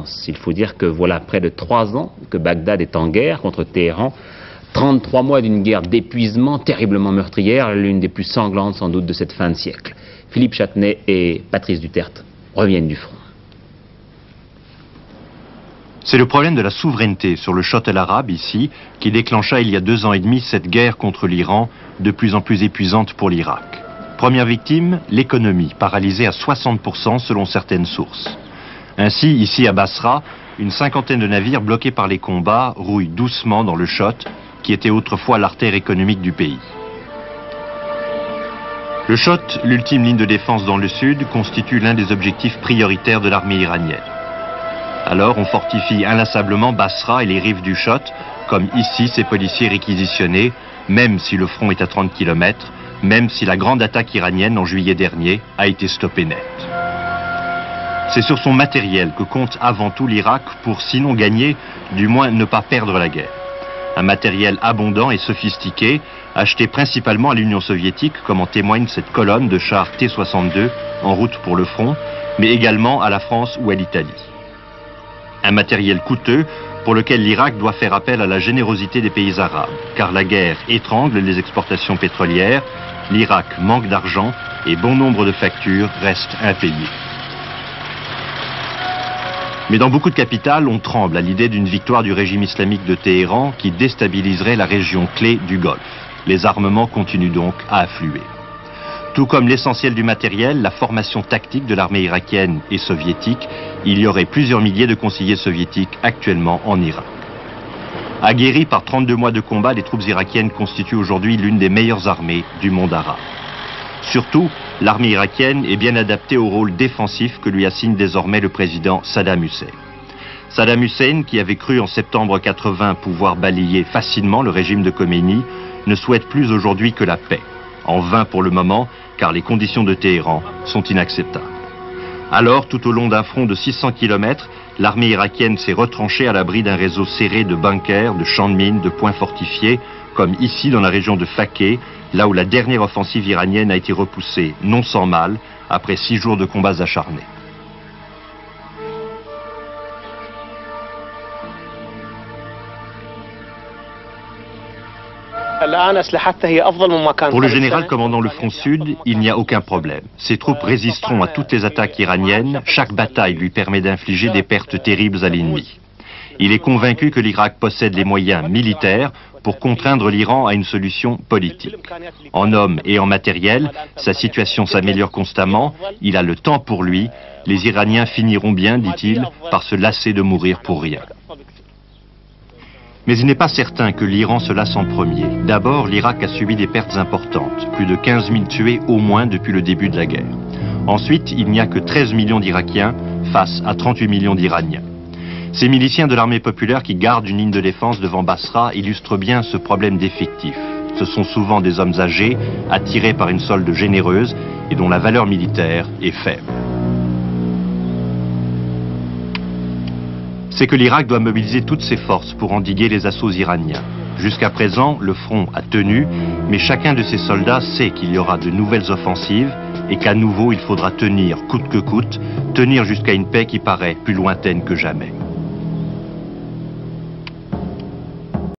violence. Il faut dire que voilà près de 3 ans que Bagdad est en guerre contre Téhéran. 33 mois d'une guerre d'épuisement terriblement meurtrière, l'une des plus sanglantes sans doute de cette fin de siècle. Philippe Châtenay et Patrice Duterte reviennent du front. C'est le problème de la souveraineté sur le shuttle arabe ici qui déclencha il y a 2 ans et demi cette guerre contre l'Iran, de plus en plus épuisante pour l'Irak. Première victime, l'économie, paralysée à 60% selon certaines sources. Ainsi, ici à Basra, une 50aine de navires bloqués par les combats rouillent doucement dans le Chott, qui était autrefois l'artère économique du pays. Le Chott, l'ultime ligne de défense dans le sud, constitue l'un des objectifs prioritaires de l'armée iranienne. Alors on fortifie inlassablement Basra et les rives du Chott, comme ici ces policiers réquisitionnés, même si le front est à 30 km, même si la grande attaque iranienne en juillet dernier a été stoppée net. C'est sur son matériel que compte avant tout l'Irak pour, sinon gagner, du moins ne pas perdre la guerre. Un matériel abondant et sophistiqué, acheté principalement à l'Union soviétique, comme en témoigne cette colonne de chars T-62 en route pour le front, mais également à la France ou à l'Italie. Un matériel coûteux pour lequel l'Irak doit faire appel à la générosité des pays arabes, car la guerre étrangle les exportations pétrolières, l'Irak manque d'argent et bon nombre de factures restent impayées. Mais dans beaucoup de capitales, on tremble à l'idée d'une victoire du régime islamique de Téhéran qui déstabiliserait la région clé du Golfe. Les armements continuent donc à affluer. Tout comme l'essentiel du matériel, la formation tactique de l'armée irakienne et soviétique, il y aurait plusieurs milliers de conseillers soviétiques actuellement en Irak. Aguerries par 32 mois de combat, les troupes irakiennes constituent aujourd'hui l'une des meilleures armées du monde arabe. Surtout, l'armée irakienne est bien adaptée au rôle défensif que lui assigne désormais le président Saddam Hussein. Saddam Hussein, qui avait cru en septembre 80 pouvoir balayer facilement le régime de Khomeini, ne souhaite plus aujourd'hui que la paix. En vain pour le moment, car les conditions de Téhéran sont inacceptables. Alors, tout au long d'un front de 600 km, l'armée irakienne s'est retranchée à l'abri d'un réseau serré de bunkers, de champs de mines, de points fortifiés, comme ici dans la région de Faké, là où la dernière offensive iranienne a été repoussée, non sans mal, après 6 jours de combats acharnés. Pour le général commandant le front sud, il n'y a aucun problème. Ses troupes résisteront à toutes les attaques iraniennes. Chaque bataille lui permet d'infliger des pertes terribles à l'ennemi. Il est convaincu que l'Irak possède les moyens militaires pour contraindre l'Iran à une solution politique. En hommes et en matériel, sa situation s'améliore constamment. Il a le temps pour lui. Les Iraniens finiront bien, dit-il, par se lasser de mourir pour rien. Mais il n'est pas certain que l'Iran se lasse en premier. D'abord, l'Irak a subi des pertes importantes, plus de 15 000 tués au moins depuis le début de la guerre. Ensuite, il n'y a que 13 millions d'Irakiens face à 38 millions d'Iraniens. Ces miliciens de l'armée populaire qui gardent une ligne de défense devant Basra illustrent bien ce problème d'effectifs. Ce sont souvent des hommes âgés, attirés par une solde généreuse et dont la valeur militaire est faible. C'est que l'Irak doit mobiliser toutes ses forces pour endiguer les assauts iraniens. Jusqu'à présent, le front a tenu, mais chacun de ses soldats sait qu'il y aura de nouvelles offensives et qu'à nouveau il faudra tenir coûte que coûte, tenir jusqu'à une paix qui paraît plus lointaine que jamais.